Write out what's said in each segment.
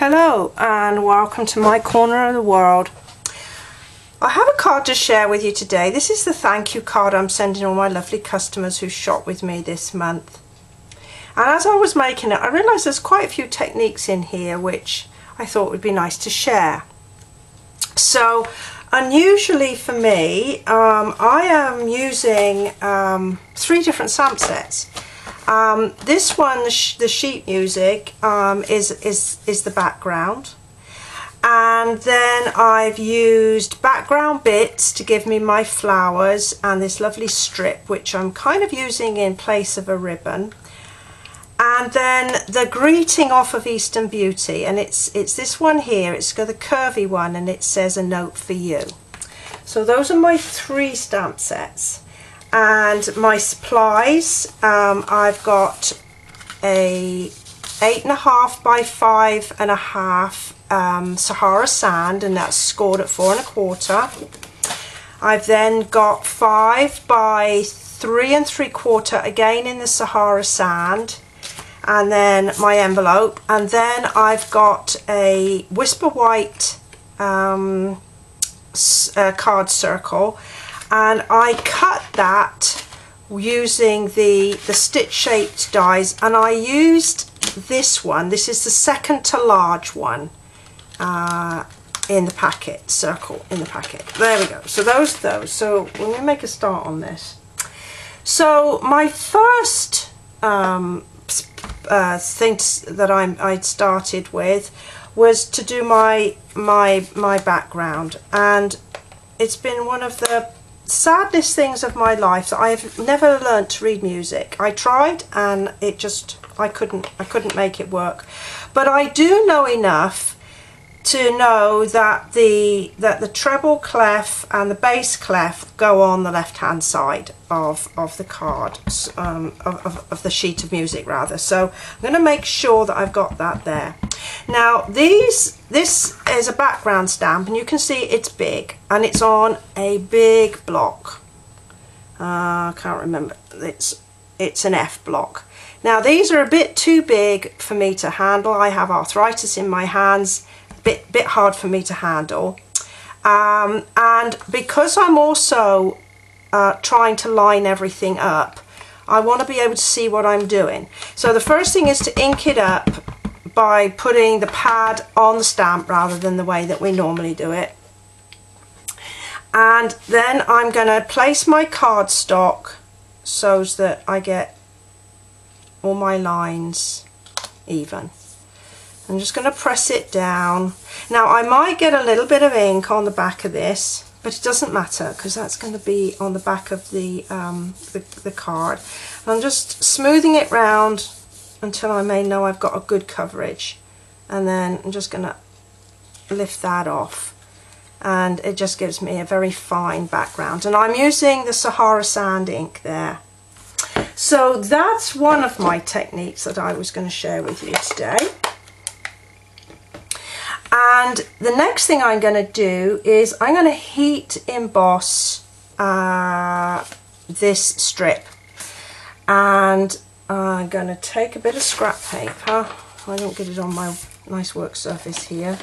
Hello and welcome to my corner of the world. I have a card to share with you today. This is the thank you card I'm sending all my lovely customers who shop with me this month. And as I was making it, I realised there's quite a few techniques in here which I thought would be nice to share. So unusually for me, I am using 3 different stamp sets. This one, the sheet music, is the background, and then I've used background bits to give me my flowers and this lovely strip which I'm kind of using in place of a ribbon, and then the greeting off of Eastern Beauty, and it's this one here. It's got the curvy one and it says a note for you. So those are my 3 stamp sets. And my supplies, I've got a 8.5 by 5.5 Sahara sand, and that's scored at 4 1/4. I've then got 5 by 3 3/4 again in the Sahara sand, and then my envelope, and then I've got a Whisper White card circle. And I cut that using the stitch shaped dies, and I used this one. This is the second to large one in the packet, circle in the packet. There we go. So those. So let me make a start on this. So my first thing that I'd started with was to do my background, and it's been one of the saddest things of my life that I've never learnt to read music. I tried and it just I couldn't make it work. But I do know enough to know that the treble clef and the bass clef go on the left hand side of the card, of the sheet of music rather. So I'm going to make sure that I've got that there. Now this is a background stamp, and you can see it's big and it's on a big block. I can't remember, it's an F block. Now these are a bit too big for me to handle. I have arthritis in my hands, bit hard for me to handle, and because I'm also trying to line everything up, I want to be able to see what I'm doing. So the first thing is to ink it up by putting the pad on the stamp rather than the way that we normally do it. And then I'm going to place my cardstock so that I get all my lines even. I'm just going to press it down. Now I might get a little bit of ink on the back of this, but it doesn't matter because that's going to be on the back of the card. And I'm just smoothing it round until I may know I've got a good coverage, and then I'm just going to lift that off, and it just gives me a very fine background. And I'm using the Sahara sand ink there. So that's one of my techniques that I was going to share with you today. And the next thing I'm going to do is I'm going to heat emboss this strip, and I'm going to take a bit of scrap paper. I don't get it on my nice work surface here,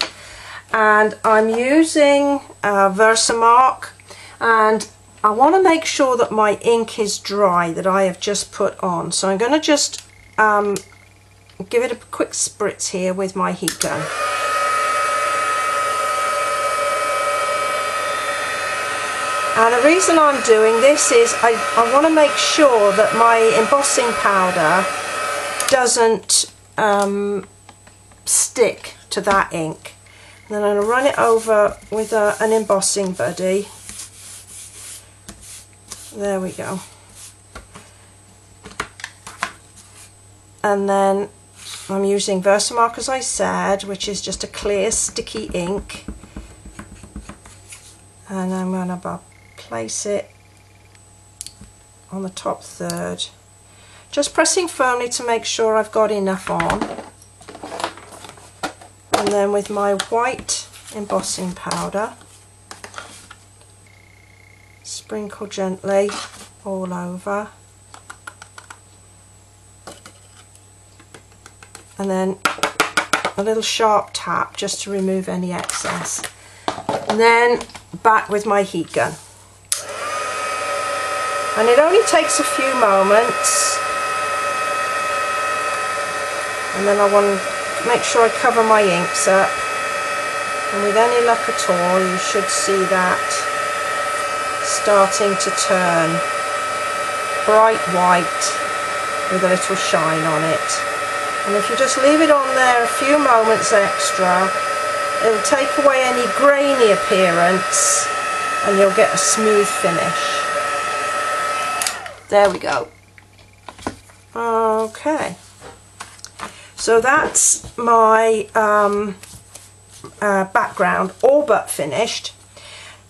and I'm using Versamark, and I want to make sure that my ink is dry that I have just put on. So I'm going to just give it a quick spritz here with my heat gun. And the reason I'm doing this is I want to make sure that my embossing powder doesn't stick to that ink. And then I'm going to run it over with an embossing buddy. There we go. And then I'm using Versamark, as I said, which is just a clear sticky ink. And I'm going to place it on the top third, just pressing firmly to make sure I've got enough on, and then with my white embossing powder sprinkle gently all over, and then a little sharp tap just to remove any excess. And then back with my heat gun. And it only takes a few moments. And then I want to make sure I cover my inks up. And with any luck at all, you should see that starting to turn bright white with a little shine on it. And if you just leave it on there a few moments extra, it'll take away any grainy appearance and you'll get a smooth finish. There we go. Okay. So that's my background all but finished.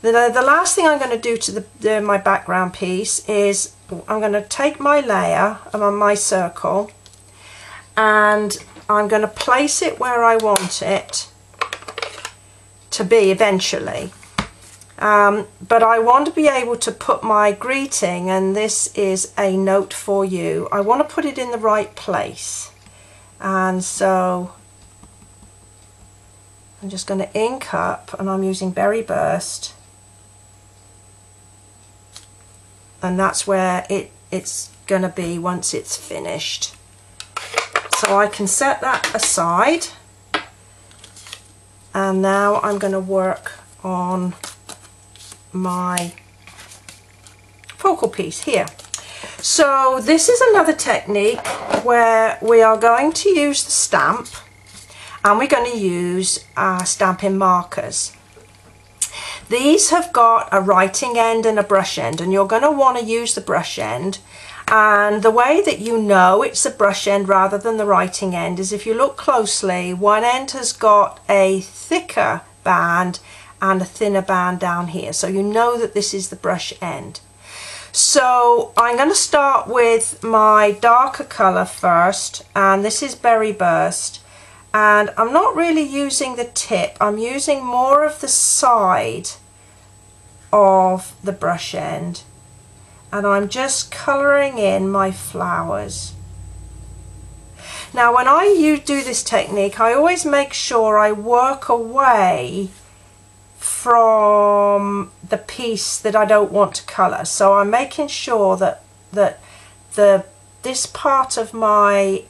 The last thing I'm going to do to my background piece is I'm going to take my layer on my circle and I'm going to place it where I want it to be eventually. But I want to be able to put my greeting, and this is a note for you. I want to put it in the right place. And so I'm just going to ink up, and I'm using Berry Burst, and that's where it's going to be once it's finished. So I can set that aside, and now I'm going to work on my focal piece here. So this is another technique where we are going to use the stamp, and we're going to use Stampin markers. These have got a writing end and a brush end, and you're going to want to use the brush end. And the way that you know it's a brush end rather than the writing end is if you look closely, one end has got a thicker band and a thinner band down here, so you know that this is the brush end. So I'm going to start with my darker colour first, and this is Berry Burst, and I'm not really using the tip, I'm using more of the side of the brush end, and I'm just colouring in my flowers. Now when I do this technique, I always make sure I work away from the piece that I don't want to colour. So I'm making sure that this part of my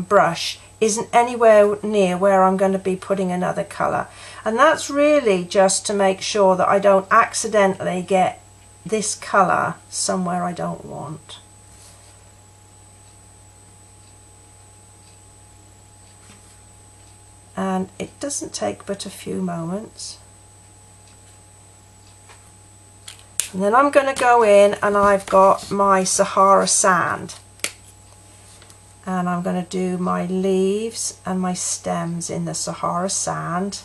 brush isn't anywhere near where I'm going to be putting another colour. And that's really just to make sure that I don't accidentally get this colour somewhere I don't want. And it doesn't take but a few moments. And then I'm going to go in, and I've got my Sahara sand, and I'm going to do my leaves and my stems in the Sahara sand.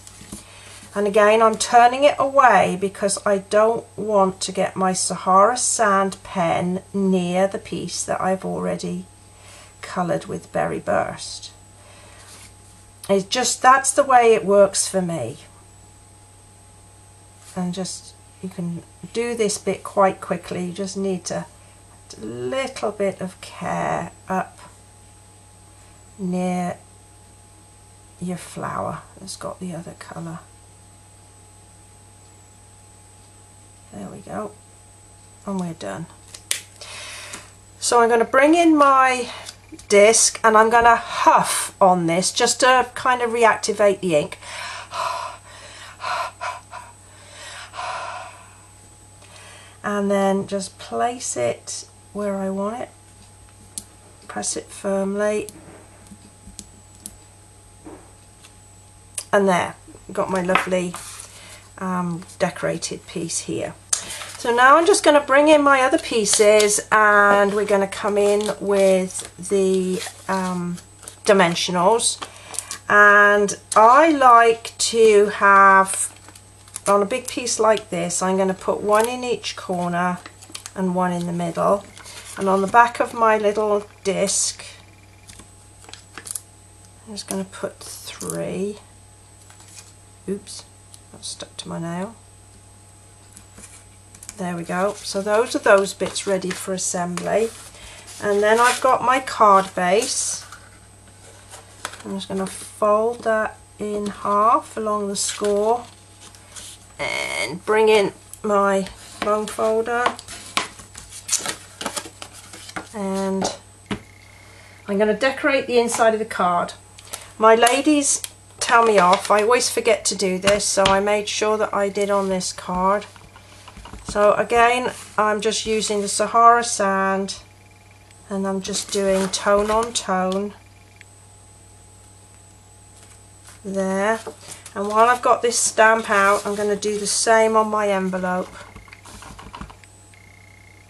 And again, I'm turning it away because I don't want to get my Sahara sand pen near the piece that I've already coloured with Berry Burst. It's just, that's the way it works for me. And just, you can do this bit quite quickly. You just need to a little bit of care up near your flower that's got the other colour. There we go, and we're done. So I'm going to bring in my disc, and I'm going to huff on this just to kind of reactivate the ink. And then just place it where I want it, press it firmly, and there, got my lovely decorated piece here. So now I'm just going to bring in my other pieces, and we're going to come in with the dimensionals. And I like to have, on a big piece like this, I'm going to put one in each corner and one in the middle. And on the back of my little disc, I'm just going to put 3. Oops, that stuck to my nail. There we go. So those are those bits ready for assembly. And then I've got my card base. I'm just going to fold that in half along the score and bring in my bone folder, and I'm going to decorate the inside of the card. My ladies tell me off, I always forget to do this, so I made sure that I did on this card. So again, I'm just using the Sahara sand and I'm just doing tone on tone there. And while I've got this stamp out, I'm going to do the same on my envelope.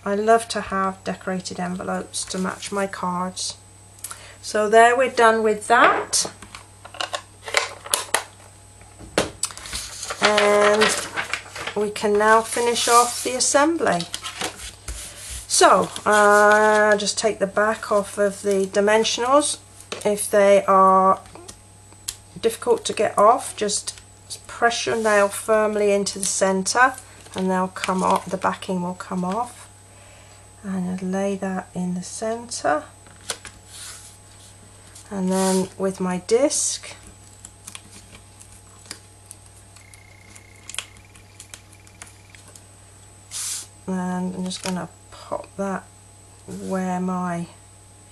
I love to have decorated envelopes to match my cards. So there, we're done with that. And we can now finish off the assembly. So just take the back off of the dimensionals. If they are difficult to get off, just press your nail firmly into the center and they'll come off, the backing will come off. And I'll lay that in the center, and then with my disc and I'm just going to pop that where my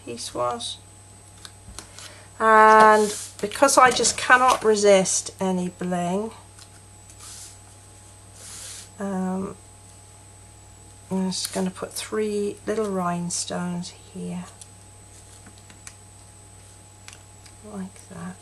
piece was. And because I just cannot resist any bling, I'm just going to put 3 little rhinestones here, like that.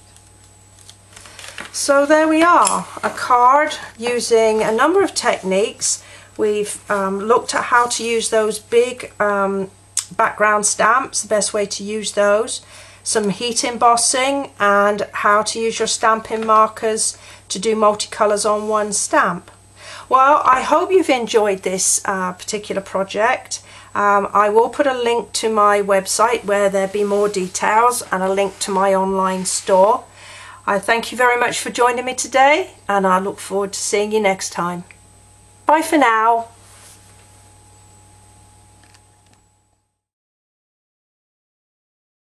So there we are, a card using a number of techniques. We've looked at how to use those big background stamps, the best way to use those, some heat embossing, and how to use your Stampin' markers to do multicolours on one stamp. Well, I hope you've enjoyed this particular project. I will put a link to my website where there'll be more details and a link to my online store. I thank you very much for joining me today, and I look forward to seeing you next time. Bye for now.